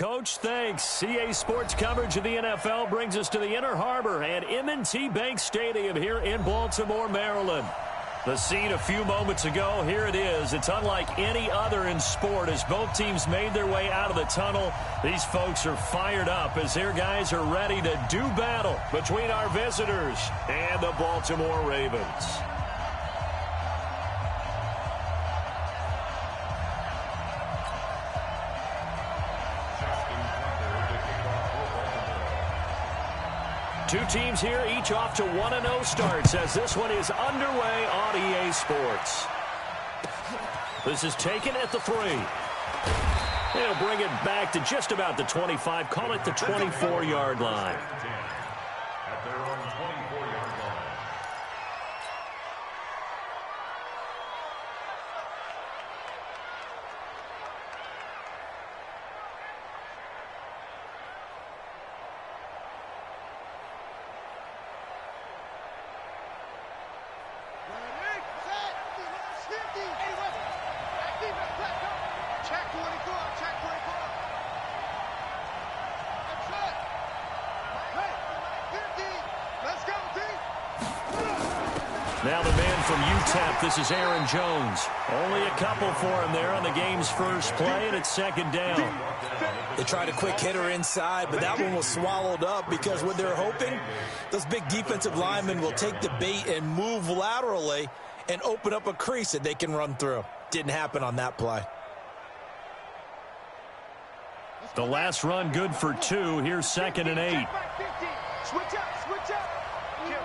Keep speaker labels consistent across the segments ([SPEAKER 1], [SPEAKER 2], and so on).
[SPEAKER 1] Coach. Thanks. CA Sports coverage of the NFL brings us to the Inner Harbor at M&T Bank Stadium here in Baltimore, Maryland. The scene a few moments ago, here it is. It's unlike any other in sport as both teams made their way out of the tunnel. These folks are fired up as their guys are ready to do battle between our visitors and the Baltimore Ravens. Two teams here, each off to 1-0 starts as this one is underway on EA Sports. This is taken at the 3. They'll bring it back to just about the 25, call it the 24-yard line.
[SPEAKER 2] At their own 24-yard line.
[SPEAKER 1] Now the man from UTEP, this is Aaron Jones. Only a couple for him there on the game's first play, and it's second down.
[SPEAKER 3] They tried a quick hitter inside, but that one was swallowed up because what they're hoping, those big defensive linemen will take the bait and move laterally and open up a crease that they can run through. Didn't happen on that play.
[SPEAKER 1] The last run good for 2. Here's 2nd and 8.
[SPEAKER 4] Switch up, switch up. Kill.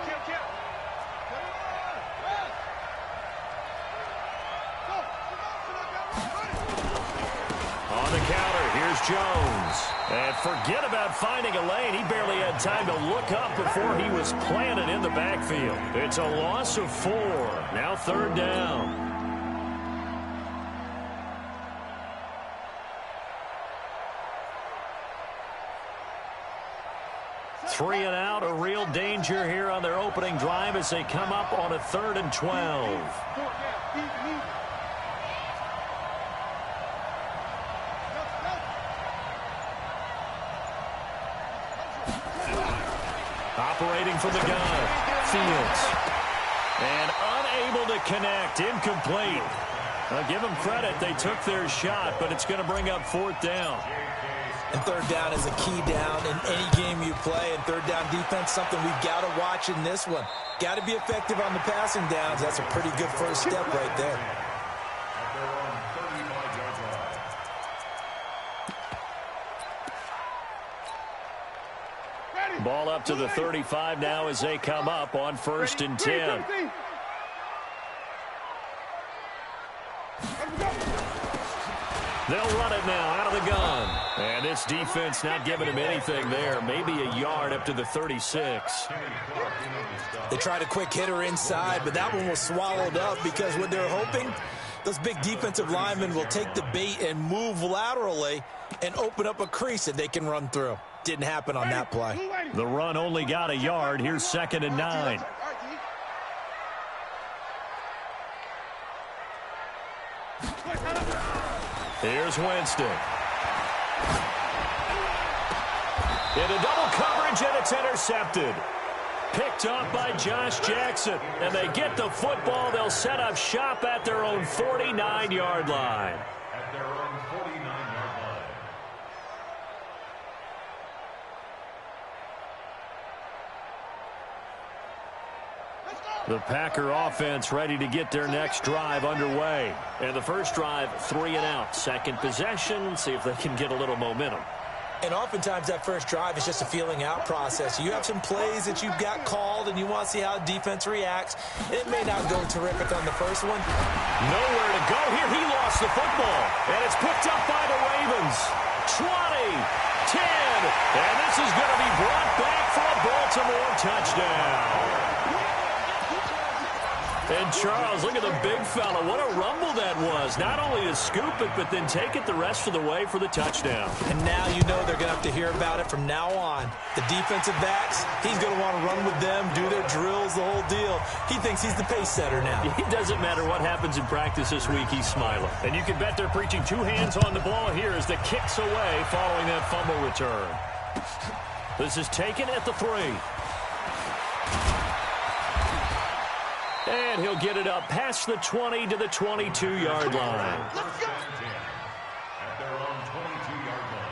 [SPEAKER 1] On the counter, here's Jones. And forget about finding a lane. He barely had time to look up before he was planted in the backfield. It's a loss of 4. Now 3rd down. Three and out, a real danger here on their opening drive as they come up on a 3rd and 12. Operating from the gun, Fields. And unable to connect, incomplete. I'll give them credit, they took their shot, but it's going to bring up 4th down.
[SPEAKER 3] And 3rd down is a key down in any game you play. And 3rd down defense, something we've got to watch in this one. Got to be effective on the passing downs. That's a pretty good first step right there.
[SPEAKER 1] Ball up to the 35 now as they come up on 1st and 10. They'll run it now out of the gun. And this defense not giving him anything there. Maybe a yard up to the 36.
[SPEAKER 3] They tried a quick hitter inside, but that one was swallowed up because what they're hoping, those big defensive linemen will take the bait and move laterally and open up a crease that they can run through. Didn't happen on that play.
[SPEAKER 1] The run only got a yard. Here's 2nd and 9. Here's Winston. Into double coverage, and it's intercepted. Picked up by Josh Jackson. And they get the football. They'll set up shop at their own 49-yard line.
[SPEAKER 2] At their own 49-yard line.
[SPEAKER 1] The Packer offense ready to get their next drive underway. And the first drive, 3 and out. Second possession, see if they can get a little momentum.
[SPEAKER 3] And oftentimes that first drive is just a feeling out process. You have some plays that you've got called and you want to see how the defense reacts. It may not go terrific on the first one.
[SPEAKER 1] Nowhere to go here. He lost the football. And it's picked up by the Ravens. 20, 10. And this is going to be brought back for a Baltimore touchdown. And Charles, look at the big fella. What a rumble that was. Not only to scoop it, but then take it the rest of the way for the touchdown.
[SPEAKER 3] And now you know they're going to have to hear about it from now on. The defensive backs, he's going to want to run with them, do their drills, the whole deal. He thinks he's the pace setter now.
[SPEAKER 1] It doesn't matter what happens in practice this week, he's smiling. And you can bet they're preaching two hands on the ball here as the kick's away following that fumble return. This is taken at the 3. And he'll get it up past the 20 to the 22-yard line.
[SPEAKER 2] Let's go. At their own 22-yard line.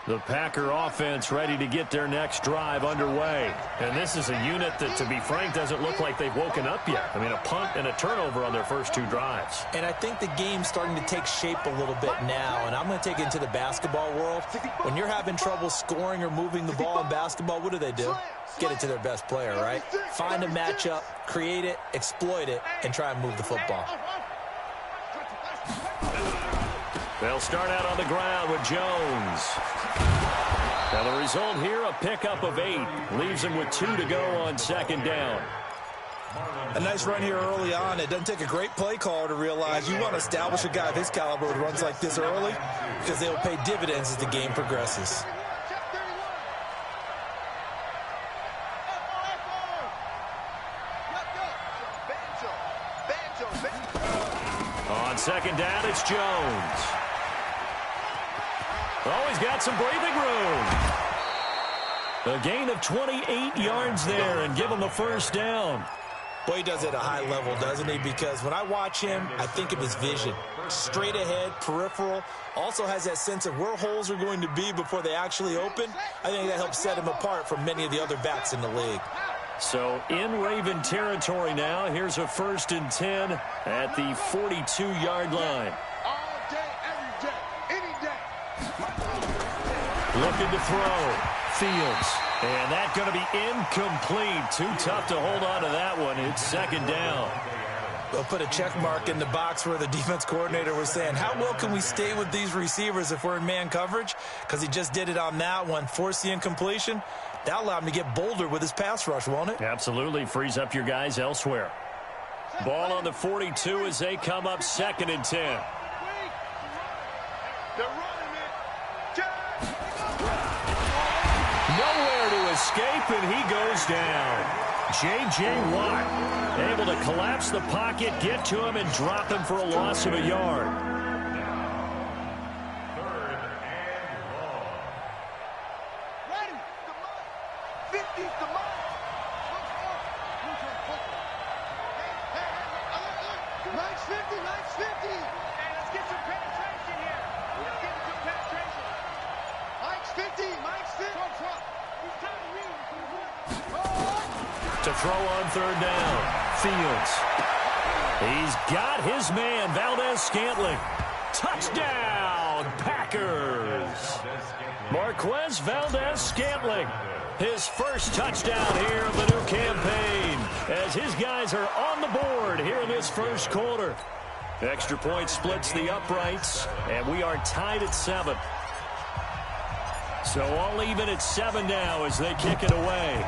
[SPEAKER 1] The Packer offense ready to get their next drive underway. And this is a unit that, to be frank, doesn't look like they've woken up yet. I mean, a punt and a turnover on their first 2 drives.
[SPEAKER 3] And I think the game's starting to take shape a little bit now. And I'm going to take it into the basketball world. When you're having trouble scoring or moving the ball in basketball, what do? Get it to their best player, right? Find a matchup, create it, exploit it, and try and move the football.
[SPEAKER 1] They'll start out on the ground with Jones. Now the result here, a pickup of 8. Leaves him with 2 to go on second down.
[SPEAKER 3] A nice run here early on. It doesn't take a great play caller to realize you want to establish a guy of his caliber with runs like this early because they will pay dividends as the game progresses.
[SPEAKER 1] On second down, it's Jones. Oh, he's got some breathing room. A gain of 28 yards there and give him a first down.
[SPEAKER 3] Boy, he does it at a high level, doesn't he? Because when I watch him, I think of his vision. Straight ahead, peripheral. Also has that sense of where holes are going to be before they actually open. I think that helps set him apart from many of the other backs in the league.
[SPEAKER 1] So in Raven territory now. Here's a 1st and 10 at the 42-yard line.
[SPEAKER 4] All day, every day, any day.
[SPEAKER 1] Looking to throw. Fields. And that's going to be incomplete. Too tough to hold on to that one. It's second down.
[SPEAKER 3] They'll put a check mark in the box where the defense coordinator was saying, how well can we stay with these receivers if we're in man coverage? Because he just did it on that one. Forced the incompletion. That allowed him to get bolder with his pass rush, won't it?
[SPEAKER 1] Absolutely. Frees up your guys elsewhere. Ball on the 42 as they come up 2nd and 10.
[SPEAKER 4] They're running it.
[SPEAKER 1] Nowhere to escape, and he goes down. J.J. Watt able to collapse the pocket, get to him, and drop him for a loss of a yard.
[SPEAKER 2] 3rd and long.
[SPEAKER 4] Ready. 50, come on. Nice 50, nice 50. Hey, let's get some penetration here. Let's get some penetration. Mike's 50, Mike's 50. He's trying to read.
[SPEAKER 1] To throw on 3rd down. Fields. He's got his man, Valdez-Scantling. Touchdown, Packers. Marquez Valdez-Scantling. His first touchdown here of the new campaign as his guys are on the board here in this first quarter. Extra point splits the uprights, and we are tied at 7. So all even at 7 now as they kick it away.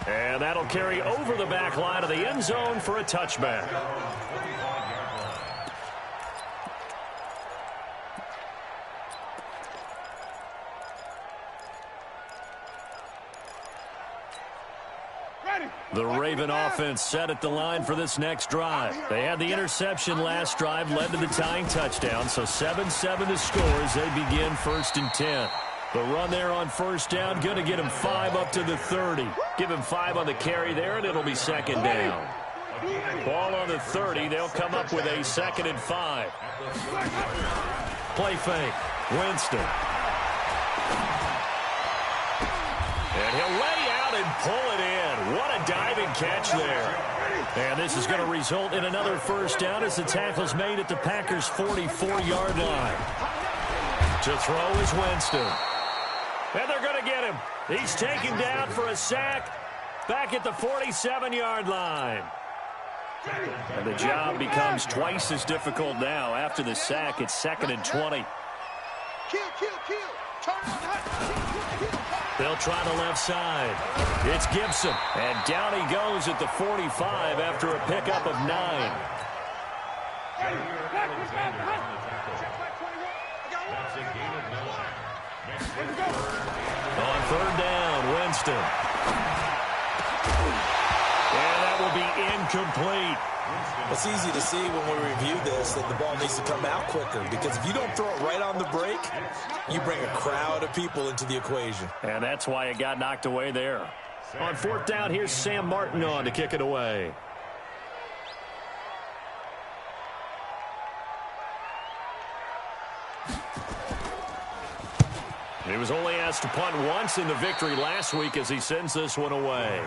[SPEAKER 1] And that'll carry over the back line of the end zone for a touchback. The Raven offense set at the line for this next drive. They had the interception last drive, led to the tying touchdown, so 7-7 to score as they begin 1st and 10. The run there on 1st down, going to get him 5 up to the 30. Give him 5 on the carry there, and it'll be 2nd down. Ball on the 30. They'll come up with a 2nd and 5. Play fake. Winston. And he'll lay out and pull it in. What a diving catch there. And this is going to result in another 1st down as the tackle's made at the Packers' 44-yard line. To throw is Winston. And they're going to get him. He's taken down for a sack back at the 47-yard line. And the job becomes twice as difficult now. After the sack, it's 2nd and 20.
[SPEAKER 4] Kill. Turn on.
[SPEAKER 1] They'll try the left side. It's Gibson. And down he goes at the 45 after a pickup of 9. On 3rd down, Winston. And that will be incomplete.
[SPEAKER 3] It's easy to see when we review this that the ball needs to come out quicker, because if you don't throw it right on the break, you bring a crowd of people into the equation.
[SPEAKER 1] And that's why it got knocked away there. On 4th down, here's Sam Martin on to kick it away. He was only asked to punt once in the victory last week as he sends this one away.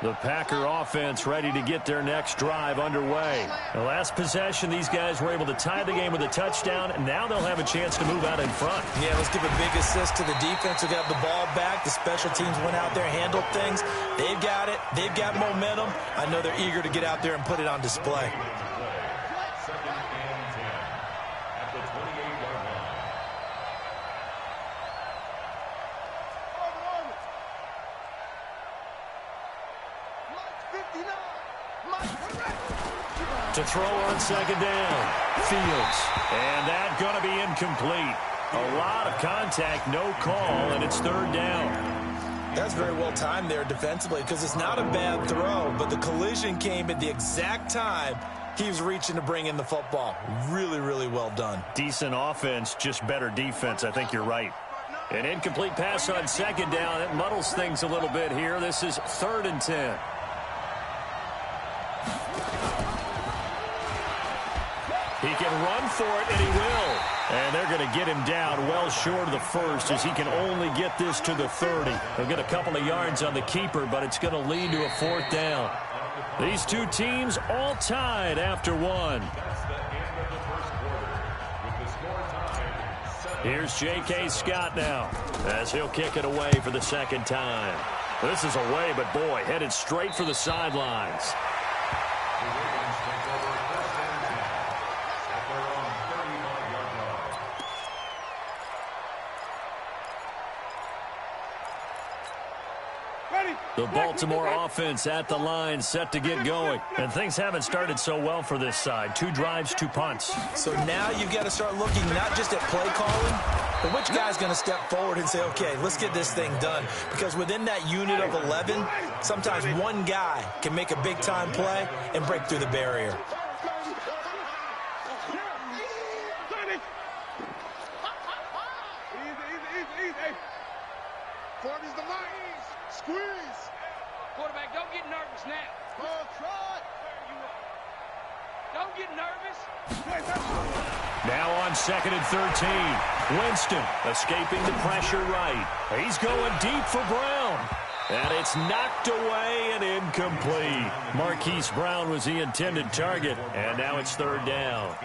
[SPEAKER 1] The Packer offense ready to get their next drive underway. The last possession, these guys were able to tie the game with a touchdown, and now they'll have a chance to move out in front.
[SPEAKER 3] Yeah, let's give a big assist to the defense who got the ball back. The special teams went out there, handled things. They've got it. They've got momentum. I know they're eager to get out there and put it on display.
[SPEAKER 1] To throw on 2nd down, Fields. And that going to be incomplete. A lot of contact, no call, and it's 3rd down.
[SPEAKER 3] That's very well timed there defensively, because it's not a bad throw, but the collision came at the exact time he was reaching to bring in the football. Really, really well done.
[SPEAKER 1] Decent offense, just better defense. I think you're right. An incomplete pass on 2nd down. It muddles things a little bit here. This is 3rd and 10. He can run for it, and he will. And they're going to get him down well short of the 1st as he can only get this to the 30. He'll get a couple of yards on the keeper, but it's going to lead to a 4th down. These two teams all tied after 1. Here's J.K. Scott now as he'll kick it away for the 2nd time. This is away, but boy, headed straight for the sidelines. The Baltimore offense at the line, set to get going. And things haven't started so well for this side. 2 drives, 2 punts.
[SPEAKER 3] So now you've got to start looking not just at play calling, but which guy's going to step forward and say, okay, let's get this thing done. Because within that unit of 11, sometimes one guy can make a big-time play and break through the barrier.
[SPEAKER 4] Forty's the line. Squeeze.
[SPEAKER 5] Quarterback, don't get nervous now.
[SPEAKER 4] Ball trot.
[SPEAKER 5] Don't get nervous.
[SPEAKER 1] Now on 2nd and 13. Winston escaping the pressure right. He's going deep for Brown. And it's knocked away and incomplete. Marquise Brown was the intended target, and now it's 3rd down.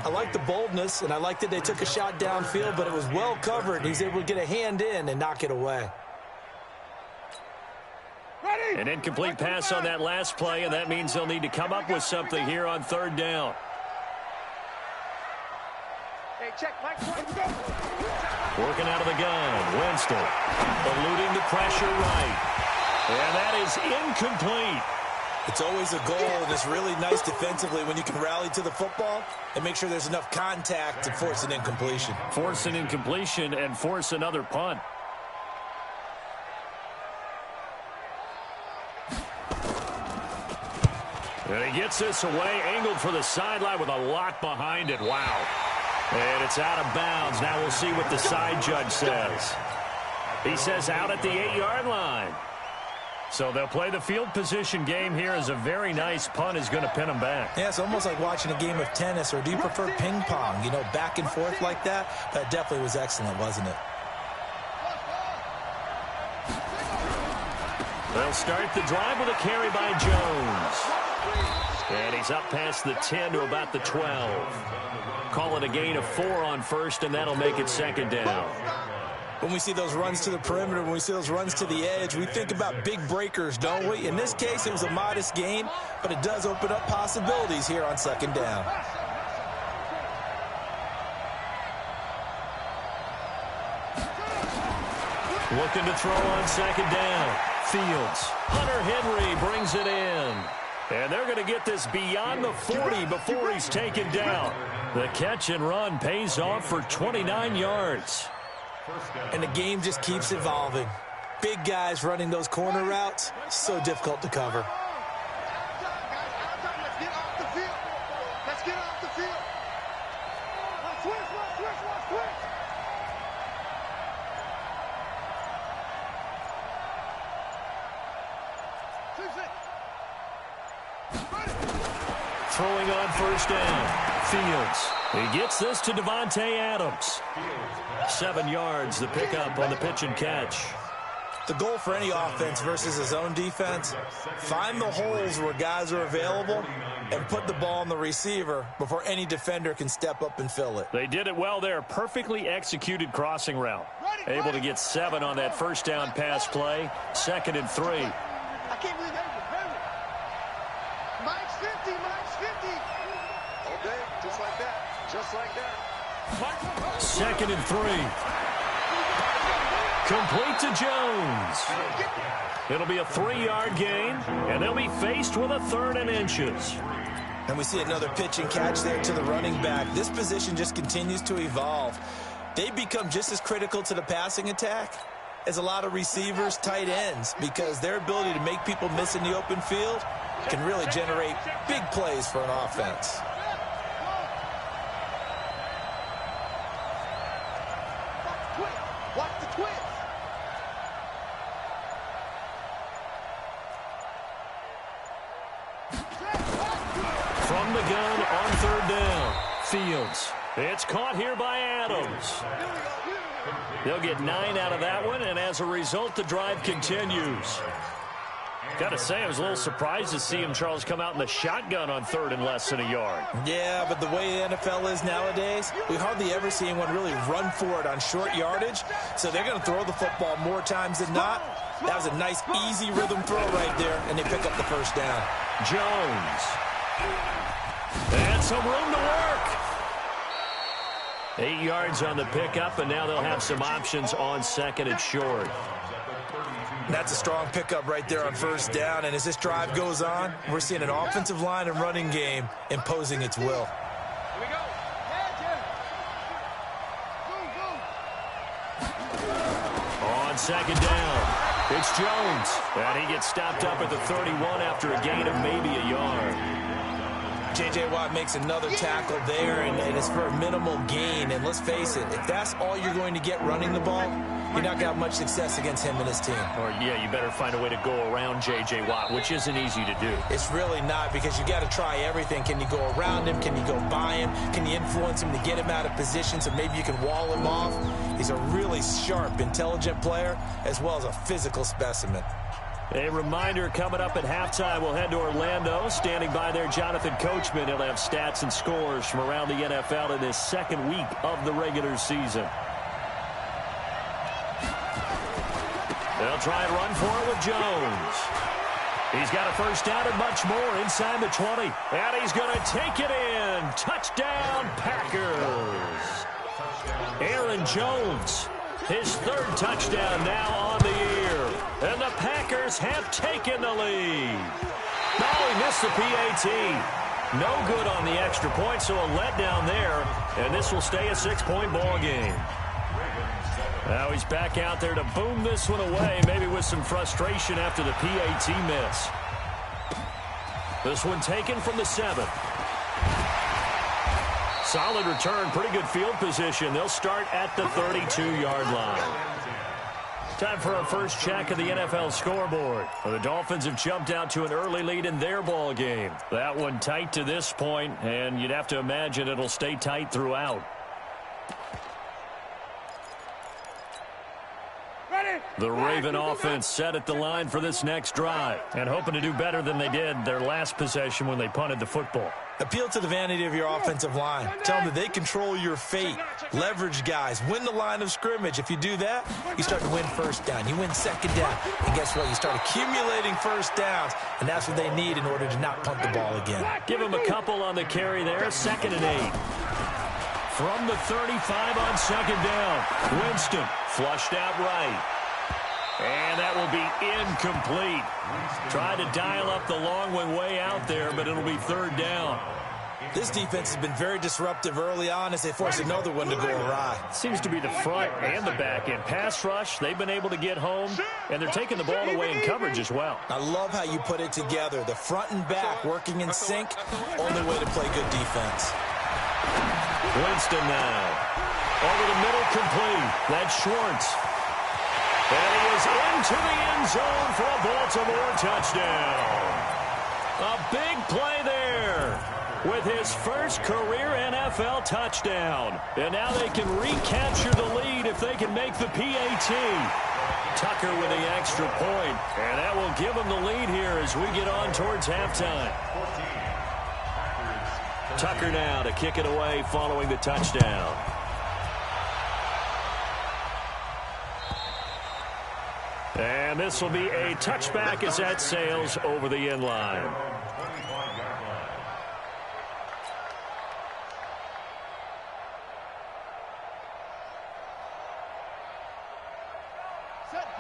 [SPEAKER 3] I like the boldness, and I like that they took a shot downfield, but it was well covered. He's able to get a hand in and knock it away.
[SPEAKER 1] An incomplete pass on that last play, and that means they'll need to come up with something here on 3rd down.
[SPEAKER 5] Hey, check, Mike.
[SPEAKER 1] Working out of the gun, Winston. Eluding the pressure right. And that is incomplete.
[SPEAKER 3] It's always a goal, and it's really nice defensively when you can rally to the football and make sure there's enough contact to force an incompletion.
[SPEAKER 1] Force an incompletion and force another punt. And he gets this away, angled for the sideline with a lot behind it. Wow. And it's out of bounds. Now we'll see what the side judge says. He says out at the 8-yard line. So they'll play the field position game here as a very nice punt is going to pin them back.
[SPEAKER 3] Yeah, it's almost like watching a game of tennis, or do you prefer ping pong? You know, back and forth like that? That definitely was excellent, wasn't it?
[SPEAKER 1] They'll start the drive with a carry by Jones. And he's up past the 10 to about the 12. Call it a gain of 4 on first, and that'll make it 2nd down.
[SPEAKER 3] When we see those runs to the perimeter, when we see those runs to the edge, we think about big breakers, don't we? In this case, it was a modest gain, but it does open up possibilities here on 2nd down.
[SPEAKER 1] Looking to throw on 2nd down. Fields. Hunter Henry brings it in. And they're going to get this beyond the 40 before he's taken down. The catch and run pays off for 29 yards.
[SPEAKER 3] And the game just keeps evolving. Big guys running those corner routes, so difficult to cover.
[SPEAKER 4] Let's get off the field. Let's get off the field. Let's switch.
[SPEAKER 1] Throwing on 1st down. Fields. He gets this to Devontae Adams. 7 yards, the pickup on the pitch and catch.
[SPEAKER 3] The goal for any offense versus his own defense, find the holes where guys are available and put the ball on the receiver before any defender can step up and fill it.
[SPEAKER 1] They did it well there. Perfectly executed crossing route. Able to get 7 on that 1st down pass play. 2nd and 3.
[SPEAKER 4] I can't believe that. Mike's 50. Okay, just like that. Just like that.
[SPEAKER 1] 2nd and 3. Complete to Jones. It'll be a 3-yard gain, and they'll be faced with a 3rd and inches.
[SPEAKER 3] And we see another pitch and catch there to the running back. This position just continues to evolve. They become just as critical to the passing attack as a lot of receivers, tight ends, because their ability to make people miss in the open field can really generate big plays for an offense.
[SPEAKER 4] Watch the twist.
[SPEAKER 1] From the gun on 3rd down. Fields. It's caught here by Adams. They'll get 9 out of that one, and as a result, the drive continues. Got to say, I was a little surprised to see him, Charles, come out in the shotgun on 3rd and less than a yard.
[SPEAKER 3] Yeah, but the way the NFL is nowadays, we hardly ever see anyone really run for it on short yardage. So they're going to throw the football more times than not. That was a nice, easy rhythm throw right there, and they pick up the 1st down.
[SPEAKER 1] Jones. And some room to work. 8 yards on the pickup, and now they'll have some options on 2nd and short.
[SPEAKER 3] That's a strong pickup right there on 1st down, and as this drive goes on, we're seeing an offensive line and running game imposing its will.
[SPEAKER 5] Here we go.
[SPEAKER 1] On 2nd down, it's Jones. And he gets stopped up at the 31 after a gain of maybe a yard.
[SPEAKER 3] J.J. Watt makes another tackle there, and it's for a minimal gain. And let's face it, if that's all you're going to get running the ball, you're not going to have much success against him and his team.
[SPEAKER 1] Or, yeah, you better find a way to go around J.J. Watt, which isn't easy to do.
[SPEAKER 3] It's really not, because you got to try everything. Can you go around him? Can you go by him? Can you influence him to get him out of position so maybe you can wall him off? He's a really sharp, intelligent player, as well as a physical specimen.
[SPEAKER 1] A reminder, coming up at halftime, we'll head to Orlando. Standing by there, Jonathan Coachman. He'll have stats and scores from around the NFL in this 2nd week of the regular season. They'll try and run for it with Jones. He's got a 1st down and much more inside the 20. And he's going to take it in. Touchdown, Packers. Aaron Jones, his 3rd touchdown now on the year. And the Packers have taken the lead. No, he missed the PAT. No good on the extra point, so a letdown there. And this will stay a 6-point ball game. Now he's back out there to boom this one away, maybe with some frustration after the PAT miss. This one taken from the 7. Solid return, pretty good field position. They'll start at the 32-yard line. Time for our first check of the NFL scoreboard. Well, the Dolphins have jumped out to an early lead in their ball game. That one tight to this point, and you'd have to imagine it'll stay tight throughout. The Raven offense set at the line for this next drive and hoping to do better than they did their last possession when they punted the football.
[SPEAKER 3] Appeal to the vanity of your offensive line. Tell them that they control your fate. Leverage guys. Win the line of scrimmage. If you do that, you start to win first down. You win second down. And guess what? You start accumulating first downs, and that's what they need in order to not punt the ball again.
[SPEAKER 1] Give them a couple on the carry there. 2nd and 8. From the 35 on 2nd down. Winston flushed out right. And that will be incomplete. Tried to dial up the long one way out there, but it'll be 3rd down.
[SPEAKER 3] This defense has been very disruptive early on as they force another one to go awry.
[SPEAKER 1] Seems to be the front and the back end. Pass rush, they've been able to get home, and they're taking the ball away in coverage as well.
[SPEAKER 3] I love how you put it together. The front and back working in sync, only way to play good defense.
[SPEAKER 1] Winston now. Over the middle, complete. That's Schwartz. And he is into the end zone for a Baltimore touchdown. A big play there with his first career NFL touchdown. And now they can recapture the lead if they can make the PAT. Tucker with the extra point. And that will give them the lead here as we get on towards halftime. Tucker now to kick it away following the touchdown. And this will be a touchback as that sails over the end line.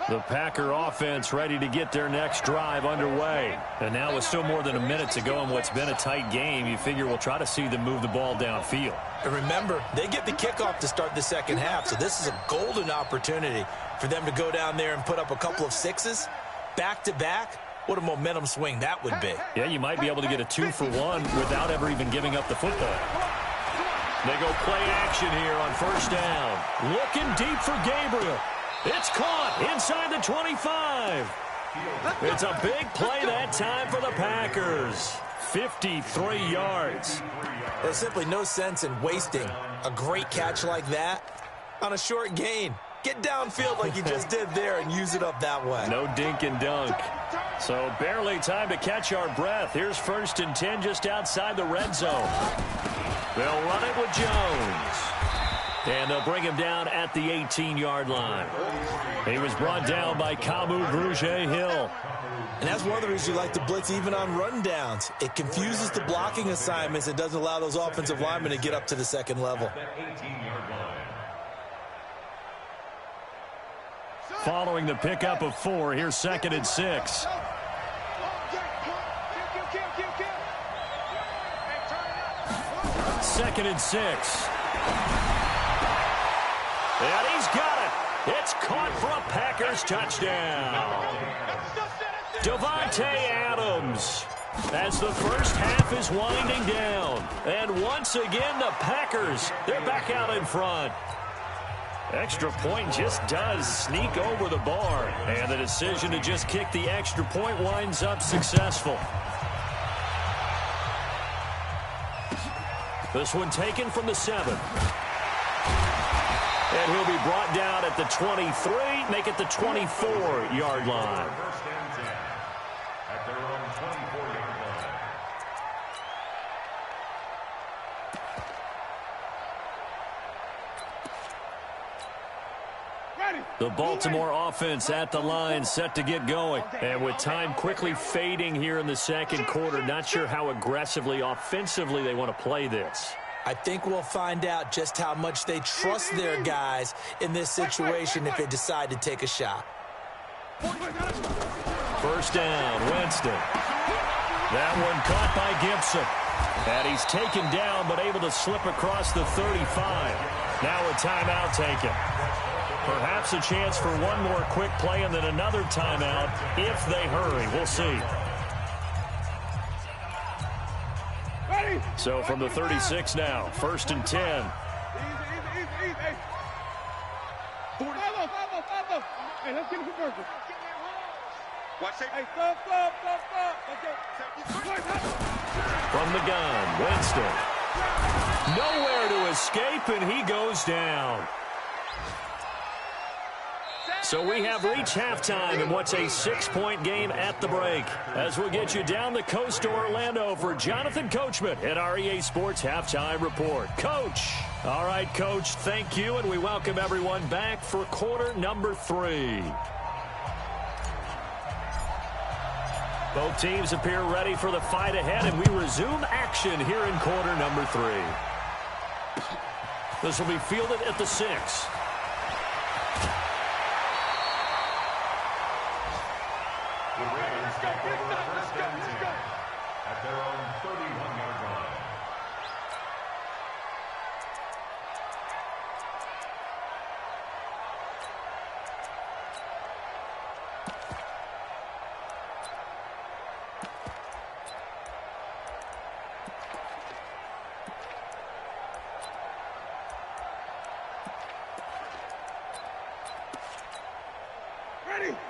[SPEAKER 1] The Packer offense ready to get their next drive underway. And now with still more than a minute to go in what's been a tight game, you figure we'll try to see them move the ball downfield.
[SPEAKER 3] And remember, they get the kickoff to start the second half, so this is a golden opportunity for them to go down there and put up a couple of sixes back-to-back. What a momentum swing that would be.
[SPEAKER 1] Yeah, you might be able to get a 2-for-1 without ever even giving up the football. They go play action here on 1st down. Looking deep for Gabriel. It's caught inside the 25. It's a big play that time for the Packers. 53 yards.
[SPEAKER 3] There's simply no sense in wasting a great catch like that on a short gain. Get downfield like you just did there and use it up that way.
[SPEAKER 1] No dink and dunk. So barely time to catch our breath. Here's 1st and 10 just outside the red zone. They'll run it with Jones. And they'll bring him down at the 18-yard line. He was brought down by Kamu Grugier-Hill.
[SPEAKER 3] And that's one of the reasons you like to blitz even on rundowns. It confuses the blocking assignments and doesn't allow those offensive linemen to get up to the second level.
[SPEAKER 1] Following the pickup of 4, here's 2nd and 6. 2nd and 6. And he's got it. It's caught for a Packers touchdown. Davante Adams as the first half is winding down. And once again, the Packers, they're back out in front. Extra point just does sneak over the bar. And the decision to just kick the extra point winds up successful. This one taken from the 7. And he'll be brought down at the 23, make it the 24-yard line.
[SPEAKER 2] At their own 24-yard line.
[SPEAKER 1] The Baltimore offense at the line, set to get going. And with time quickly fading here in the second quarter, not sure how aggressively, offensively they want to play this.
[SPEAKER 3] I think we'll find out just how much they trust their guys in this situation if they decide to take a shot.
[SPEAKER 1] 1st down, Winston. That one caught by Gibson. And he's taken down but able to slip across the 35. Now a timeout taken. Perhaps a chance for one more quick play and then another timeout if they hurry. We'll see. So from the 36 now, 1st and 10.
[SPEAKER 4] Hey, let's get it for Burger.
[SPEAKER 5] Watch it.
[SPEAKER 4] Hey, stop.
[SPEAKER 1] From the gun, Winston. Nowhere to escape, and he goes down. So we have reached halftime in what's a 6-point game at the break. As we'll get you down the coast to Orlando for Jonathan Coachman at our EA Sports Halftime Report. Coach. All right, Coach, thank you, and we welcome everyone back for quarter number 3. Both teams appear ready for the fight ahead, and we resume action here in quarter number 3. This will be fielded at the 6.
[SPEAKER 2] The Ravens take over first and 10 at their own 31-yard line.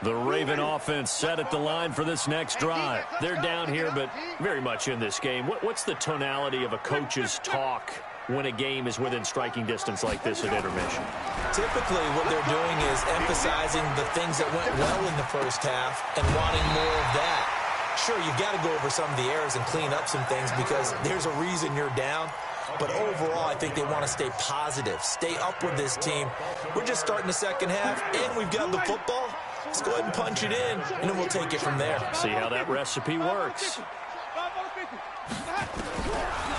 [SPEAKER 1] The Raven offense set at the line for this next drive. They're down here, but very much in this game. What's the tonality of a coach's talk when a game is within striking distance like this at intermission?
[SPEAKER 3] Typically, what they're doing is emphasizing the things that went well in the first half and wanting more of that. Sure, you've got to go over some of the errors and clean up some things because there's a reason you're down. But overall, I think they want to stay positive, stay up with this team. We're just starting the second half, and we've got the football. Let's go ahead and punch it in, and then we'll take it from there.
[SPEAKER 1] See how that recipe works.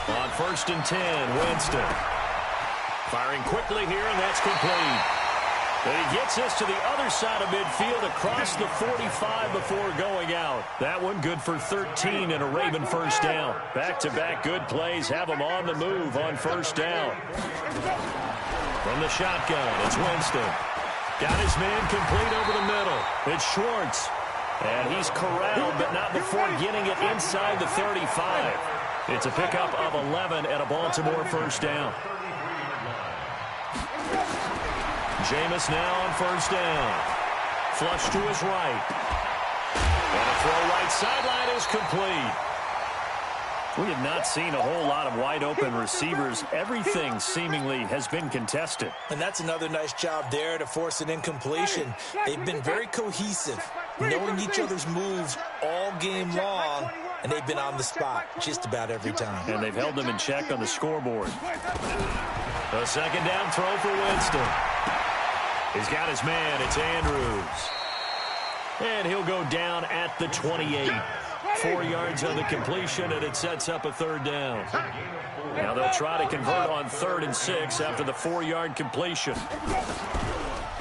[SPEAKER 1] On first and 10, Winston. Firing quickly here, and that's complete. And he gets this to the other side of midfield across the 45 before going out. That one good for 13 and a Raven first down. Back-to-back good plays have him on the move on first down. From the shotgun, it's Winston. Got his man complete over the middle. It's Schwartz. And he's corralled, but not before getting it inside the 35. It's a pickup of 11 at a Baltimore first down. Jameis now on first down. Flush to his right. And a throw right sideline is complete. We have not seen a whole lot of wide-open receivers. Everything seemingly has been contested.
[SPEAKER 3] And that's another nice job there to force an incompletion. They've been very cohesive, knowing each other's moves all game long, and they've been on the spot just about every time.
[SPEAKER 1] And they've held them in check on the scoreboard. A second down throw for Winston. He's got his man. It's Andrews. And he'll go down at the 28. 4 yards on the completion, and it sets up a third down. Now they'll try to convert on 3rd and 6 after the 4-yard completion.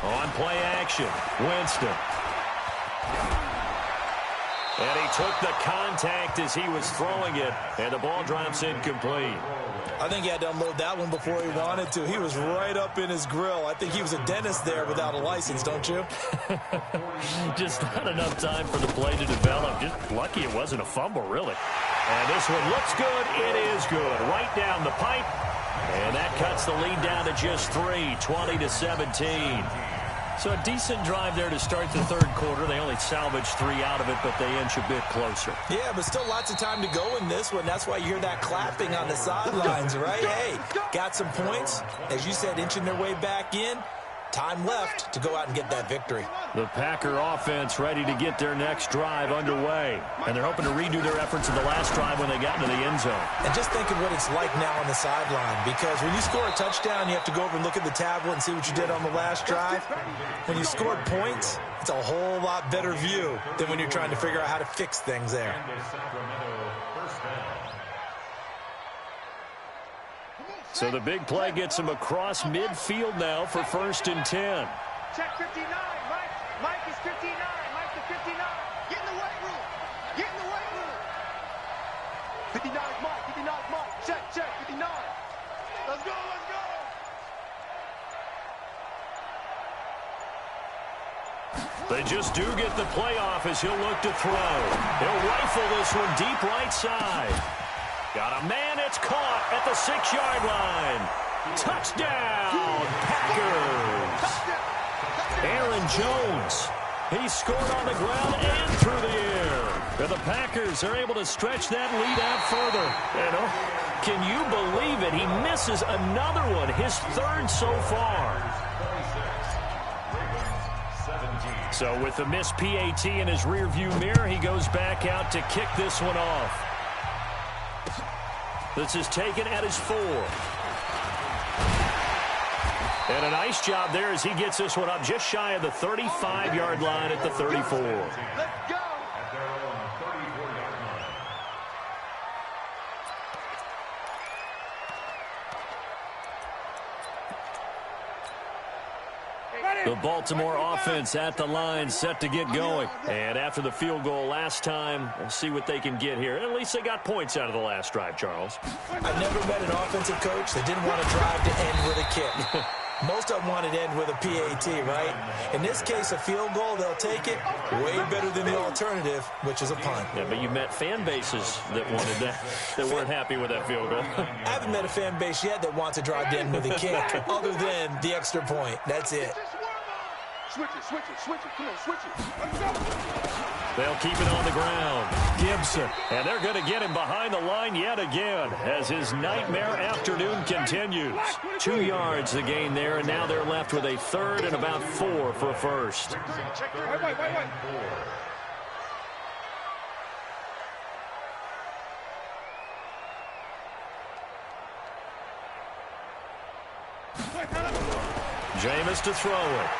[SPEAKER 1] On play action, Winston. And he took the contact as he was throwing it, and the ball drops incomplete.
[SPEAKER 3] I think he had to unload that one before he wanted to. He was right up in his grill. I think he was a dentist there without a license, don't you?
[SPEAKER 1] Just not enough time for the play to develop. Just lucky it wasn't a fumble, really. And this one looks good. It is good. Right down the pipe. And that cuts the lead down to just 3, 20-17. So a decent drive there to start the third quarter. They only salvaged 3 out of it, but they inch a bit closer.
[SPEAKER 3] Yeah, but still lots of time to go in this one. That's why you hear that clapping on the sidelines, right? Hey, got some points. As you said, inching their way back in. Time left to go out and get that victory.
[SPEAKER 1] The Packer offense ready to get their next drive underway. And they're hoping to redo their efforts in the last drive when they got into the end zone.
[SPEAKER 3] And just think of what it's like now on the sideline. Because when you score a touchdown, you have to go over and look at the tablet and see what you did on the last drive. When you scored points, it's a whole lot better view than when you're trying to figure out how to fix things there.
[SPEAKER 1] So the big play gets him across midfield now for 1st and 10.
[SPEAKER 4] Check 59, Mike. Mike is 59. Mike is 59. Get in the weight room. Get in the weight room. 59 is Mike. 59 is Mike. Check, 59. Let's go, let's go.
[SPEAKER 1] They just do get the play off as he'll look to throw. He'll rifle this one deep right side. Got a man, it's caught at the 6-yard line. Touchdown, Packers. Aaron Jones, he scored on the ground and through the air. And the Packers are able to stretch that lead out further. And can you believe it? He misses another one, his 3rd so far. So with the missed PAT in his rearview mirror, he goes back out to kick this one off. This is taken at his 4. And a nice job there as he gets this one up just shy of the 35-yard line at the 34.
[SPEAKER 4] Let's go.
[SPEAKER 2] At their own 34-yard line.
[SPEAKER 1] The Baltimore offense at the line, set to get going. And after the field goal last time, we'll see what they can get here. At least they got points out of the last drive, Charles.
[SPEAKER 3] I've never met an offensive coach that didn't want to drive to end with a kick. Most of them wanted to end with a PAT, right? In this case, a field goal, they'll take it. Way better than the alternative, which is a punt.
[SPEAKER 1] Yeah, but you met fan bases that wanted that, that weren't happy with that field goal.
[SPEAKER 3] I haven't met a fan base yet that wants to drive to end with a kick, other than the extra point. That's it.
[SPEAKER 4] Switch it, switch it, switch it. Come on, switch it.
[SPEAKER 1] They'll keep it on the ground. Gibson. And they're going to get him behind the line yet again as his nightmare afternoon continues. 2 yards the gain there, and now they're left with a 3rd and about 4 for a first.
[SPEAKER 4] Wait.
[SPEAKER 1] Jameis to throw it.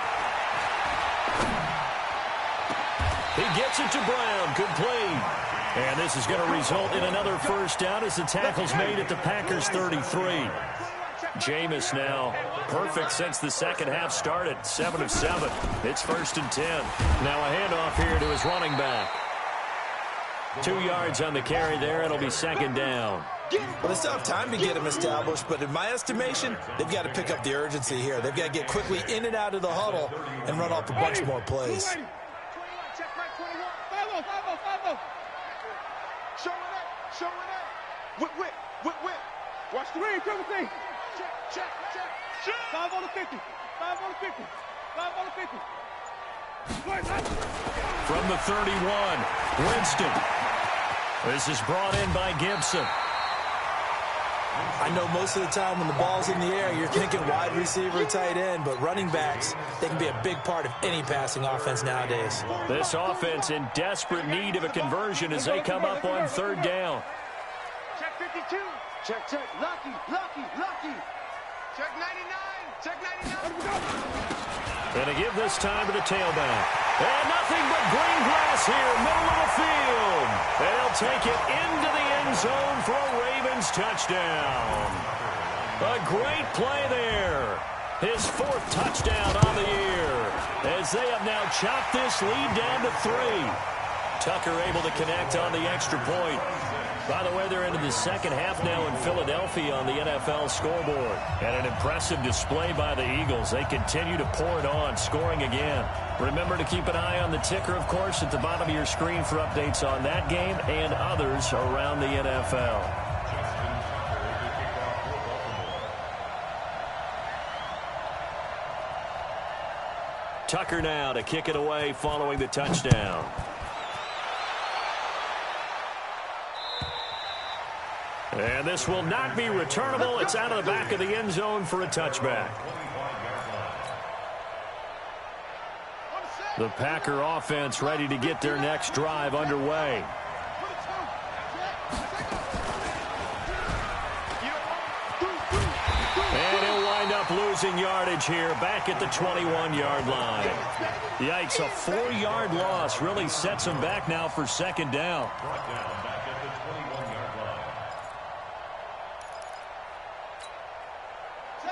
[SPEAKER 1] He gets it to Brown, complete. And this is going to result in another first down as the tackle's made at the Packers' 33. Jameis now perfect since the second half started, 7 of 7. It's 1st and 10. Now a handoff here to his running back. 2 yards on the carry there. It'll be 2nd down.
[SPEAKER 3] Well, they still have time to get him established, but in my estimation, they've got to pick up the urgency here. They've got to get quickly in and out of the huddle and run off a bunch more plays.
[SPEAKER 4] Check right 21. 5-0. Showing up. Whip. Watch the ring, triple T. Check. 5 on the 50. 5 on the 50. 5 on the 50.
[SPEAKER 1] From the 31, Winston. This is brought in by Gibson.
[SPEAKER 3] I know most of the time when the ball's in the air, you're thinking wide receiver, tight end, but running backs, they can be a big part of any passing offense nowadays.
[SPEAKER 1] This offense in desperate need of a conversion as they come up on 3rd down.
[SPEAKER 4] Check 52. Check. Lucky. Check 99.
[SPEAKER 1] And to give this time to the tailback. And nothing but green grass here, middle of the field. And he'll take it into the end zone for a Ravens touchdown. A great play there. His 4th touchdown on the year as they have now chopped this lead down to 3. Tucker able to connect on the extra point. By the way, they're into the second half now in Philadelphia on the NFL scoreboard. And an impressive display by the Eagles. They continue to pour it on, scoring again. Remember to keep an eye on the ticker, of course, at the bottom of your screen for updates on that game and others around the NFL. Tucker now to kick it away following the touchdown. And this will not be returnable. It's out of the back of the end zone for a touchback. The Packer offense ready to get their next drive underway. And he'll wind up losing yardage here back at the 21-yard line. Yikes, a 4-yard loss really sets him back now for 2nd down.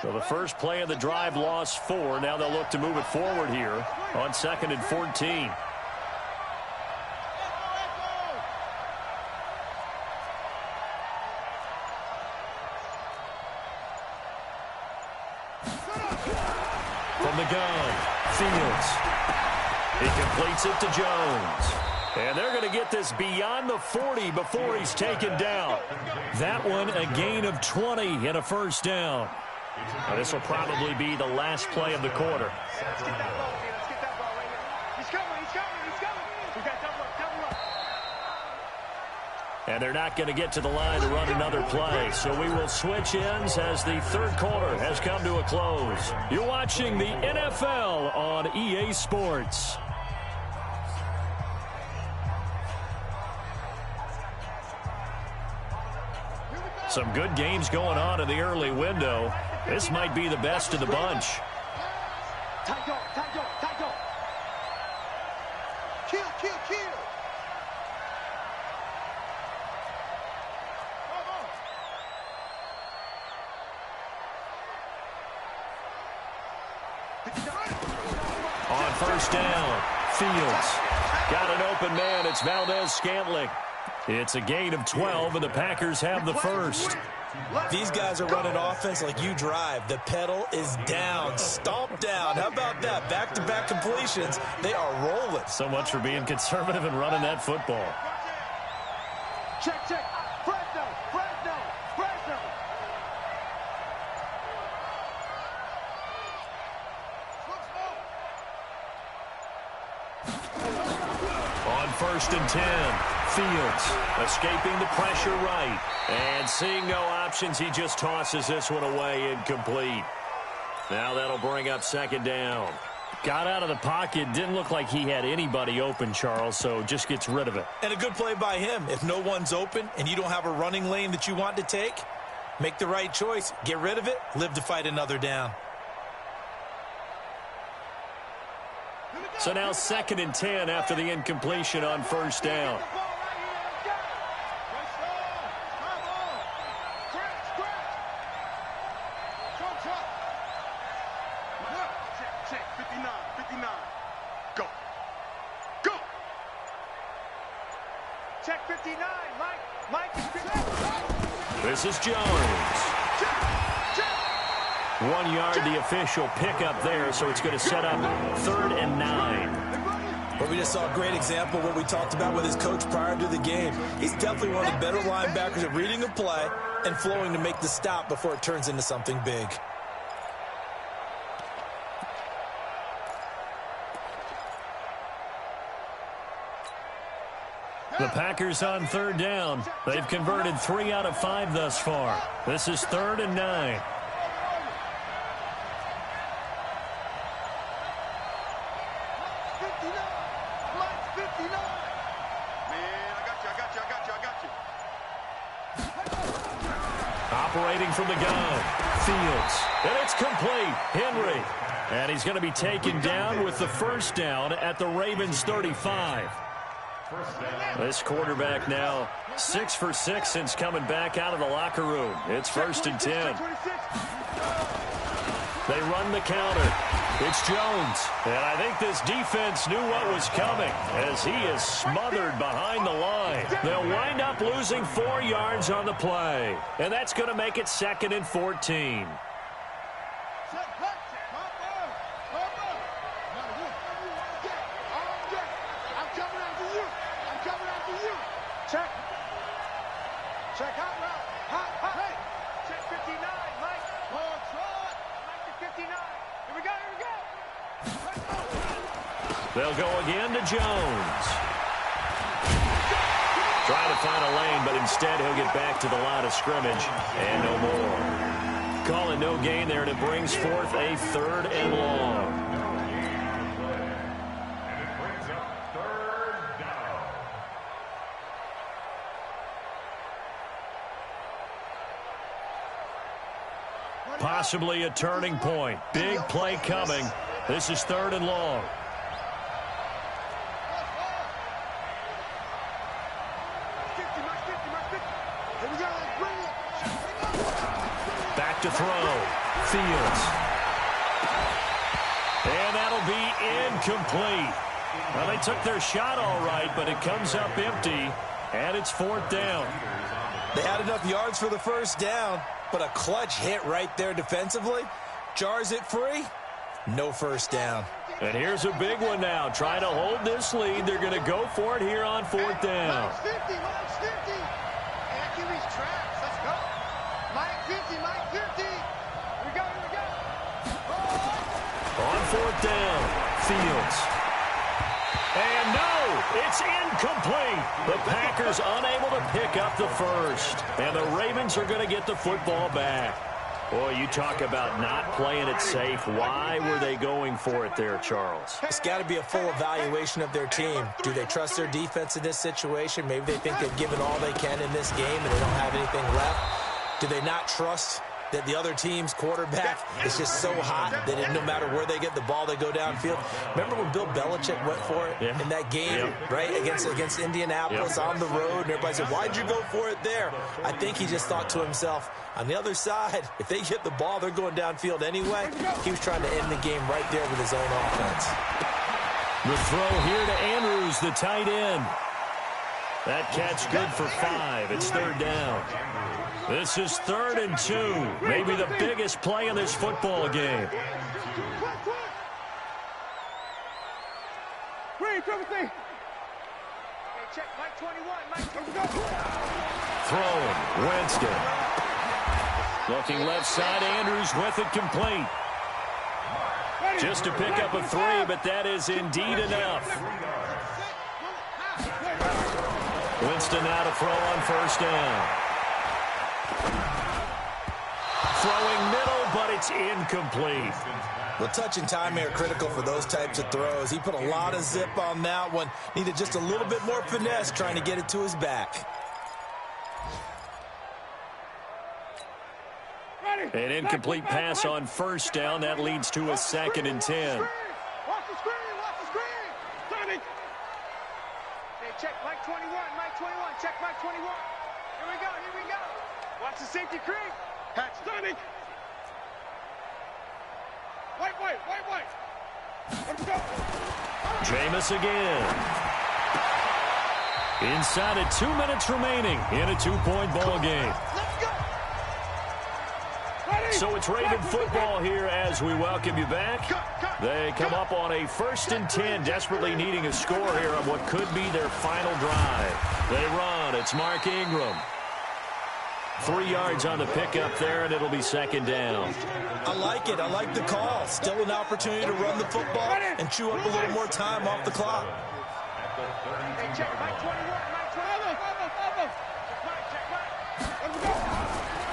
[SPEAKER 1] So the first play of the drive lost 4. Now they'll look to move it forward here on 2nd and 14. From the gun, Fields. He completes it to Jones. And they're going to get this beyond the 40 before he's taken down. That one a gain of 20 and a first down. Now this will probably be the last play of the quarter.
[SPEAKER 4] Let's get that ball, man. Let's get that ball right here. He's coming. We got double up.
[SPEAKER 1] And they're not going to get to the line to run another play. So we will switch ends as the 3rd quarter has come to a close. You're watching the NFL on EA Sports. Some good games going on in the early window. This might be the best of the bunch.
[SPEAKER 4] Tight dog, tight dog, tight dog. Kill, kill, kill.
[SPEAKER 1] On first down, Fields got an open man. It's Valdez-Scantling. It's a gain of 12, and the Packers have the first.
[SPEAKER 3] These guys are running offense like you drive. The pedal is down, stomp down. How about that? Back-to-back completions. They are rolling.
[SPEAKER 1] So much for being conservative and running that football.
[SPEAKER 4] Check, check. Fresno, Fresno, Fresno.
[SPEAKER 1] On first and 10, Fields escaping the pressure right. And seeing no options, he just tosses this one away, incomplete. Now that'll bring up second down. Got out of the pocket, didn't look like he had anybody open, Charles, so just gets rid of it.
[SPEAKER 3] And a good play by him. If no one's open and you don't have a running lane that you want to take, make the right choice. Get rid of it, live to fight another down.
[SPEAKER 1] So now second and 10 after the incompletion on first down.
[SPEAKER 4] Check, 59, 59. Go. Go. Check 59, Mike is 59.
[SPEAKER 1] This is Jones.
[SPEAKER 4] Check.
[SPEAKER 1] 1 yard, the official pickup there, so it's going to set up 3rd and 9.
[SPEAKER 3] Well, we just saw a great example of what we talked about with his coach prior to the game. He's definitely one of the better linebackers at reading a play and flowing to make the stop before it turns into something big.
[SPEAKER 1] The Packers on 3rd down. They've converted 3 out of 5 thus far. This is 3rd and 9.
[SPEAKER 4] 59. Mike 59. Man, I got you.
[SPEAKER 1] Operating from the gun. Fields. And it's complete. Henry. And he's going to be taken down with the first down at the Ravens 35. This quarterback now 6 for 6 since coming back out of the locker room. It's 1st and 10. They run the counter. It's Jones. And I think this defense knew what was coming as he is smothered behind the line. They'll wind up losing 4 yards on the play. And that's going to make it 2nd and 14.
[SPEAKER 4] Check. Check hot route. Hot. Hey. Check 59, Mike. Mike to 59. Here we go.
[SPEAKER 1] They'll go again to Jones. Trying to find a lane, but instead he'll get back to the line of scrimmage and no more. Calling no gain there, and it brings forth a 3rd and long. Possibly a turning point. Big play coming. This is 3rd and long. Back to throw. Fields. And that'll be incomplete. Well, they took their shot all right, but it comes up empty, and it's 4th down.
[SPEAKER 3] They had enough yards for the first down, but a clutch hit right there defensively. Jars it free. No first down.
[SPEAKER 1] And here's a big one now. Trying to hold this lead. They're going to go for it here on 4th down.
[SPEAKER 4] Mike 50. Accurate's traps. Let's go. Mike 50. Here we go.
[SPEAKER 1] On 4th down, Fields. And no, it's incomplete. The Packers unable to pick up the first. And the Ravens are going to get the football back. Boy, you talk about not playing it safe. Why were they going for it there, Charles?
[SPEAKER 3] It's got to be a full evaluation of their team. Do they trust their defense in this situation? Maybe they think they've given all they can in this game and they don't have anything left. Do they not trust that the other team's quarterback is just so hot that no matter where they get the ball, they go downfield? Remember when Bill Belichick went for it in that game, right, against Indianapolis on the road, and everybody said, why'd you go for it there? I think he just thought to himself, on the other side, if they get the ball, they're going downfield anyway. He was trying to end the game right there with his own offense.
[SPEAKER 1] The throw here to Andrews, the tight end. That catch good for 5. It's third down. This is 3rd and 2. Maybe the biggest play in this football game. Throwing, Winston. Looking left side, Andrews with it complete. Just to pick up a 3, but that is indeed enough. Winston now to throw on first down. Throwing middle, but it's incomplete.
[SPEAKER 3] Well, touch and timing are critical for those types of throws. He put a lot of zip on that one. Needed just a little bit more finesse trying to get it to his back.
[SPEAKER 1] An incomplete pass on first down. That leads to a 2nd and 10.
[SPEAKER 4] Watch the screen, watch the screen. Sonic. Hey, check Mike 21, check Mike 21. Here we go. Watch the safety creep. Patch Sonic. Wait. Let's go. Jameis
[SPEAKER 1] again. Inside of 2 minutes remaining in a 2-point ball game.
[SPEAKER 4] Let's go.
[SPEAKER 1] So it's Raven football here as we welcome you back. They come up on a 1st and 10, desperately needing a score here on what could be their final drive. They run. It's Mark Ingram. 3 yards on the pickup there, and it'll be 2nd down.
[SPEAKER 3] I like it. I like the call. Still an opportunity to run the football and chew up a little more time off the clock.
[SPEAKER 4] Hey, check Mike 21,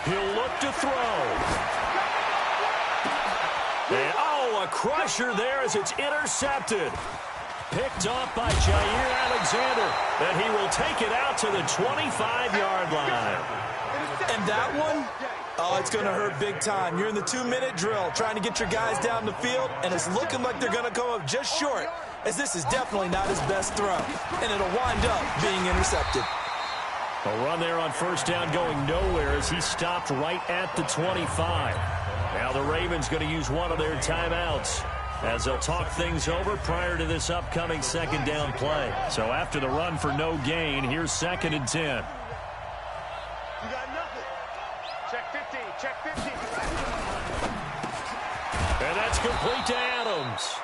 [SPEAKER 1] He'll look to throw. And, a crusher there as it's intercepted. Picked off by Jair Alexander, and he will take it out to the 25-yard line.
[SPEAKER 3] And that one, it's going to hurt big time. You're in the 2-minute drill trying to get your guys down the field, and it's looking like they're going to come up just short, as this is definitely not his best throw, and it'll wind up being intercepted.
[SPEAKER 1] A run there on first down going nowhere as he stopped right at the 25. Now the Ravens going to use one of their timeouts as they'll talk things over prior to this upcoming 2nd down play. So after the run for no gain, here's 2nd and 10.
[SPEAKER 4] You got nothing. Check 15, check 15.
[SPEAKER 1] And that's complete to Adams.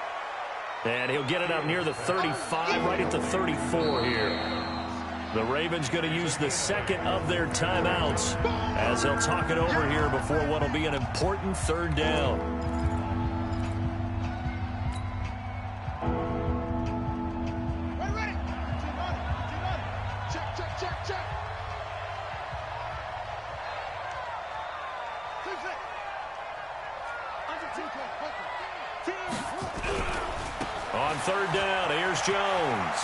[SPEAKER 1] And he'll get it up near the 35, right at the 34 here. The Ravens going to use the 2nd of their timeouts as they'll talk it over here before what will be an important 3rd down.
[SPEAKER 4] Ready. Check.
[SPEAKER 1] On 3rd down, here's Jones.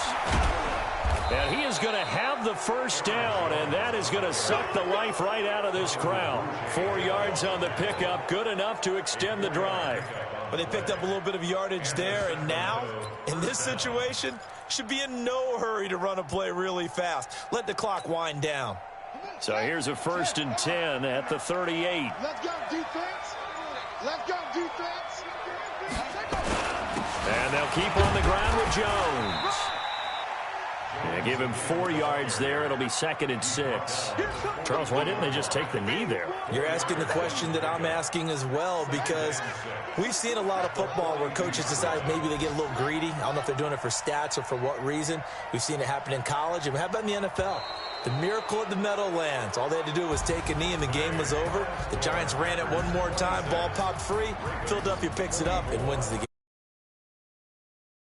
[SPEAKER 1] And he is going to have the first down, and that is going to suck the life right out of this crowd. 4 yards on the pickup, good enough to extend the drive.
[SPEAKER 3] But they picked up a little bit of yardage there, and now, in this situation, should be in no hurry to run a play really fast. Let the clock wind down.
[SPEAKER 1] So here's a 1st and 10 at the 38.
[SPEAKER 4] Let's go, defense.
[SPEAKER 1] And they'll keep on the ground with Jones. And give him 4 yards there. It'll be 2nd and 6. Charles, why didn't they just take the knee there?
[SPEAKER 3] You're asking the question that I'm asking as well, because we've seen a lot of football where coaches decide maybe they get a little greedy. I don't know if they're doing it for stats or for what reason. We've seen it happen in college. And how about in the NFL? The miracle of the Meadowlands. All they had to do was take a knee and the game was over. The Giants ran it one more time. Ball popped free. Philadelphia picks it up and wins the game.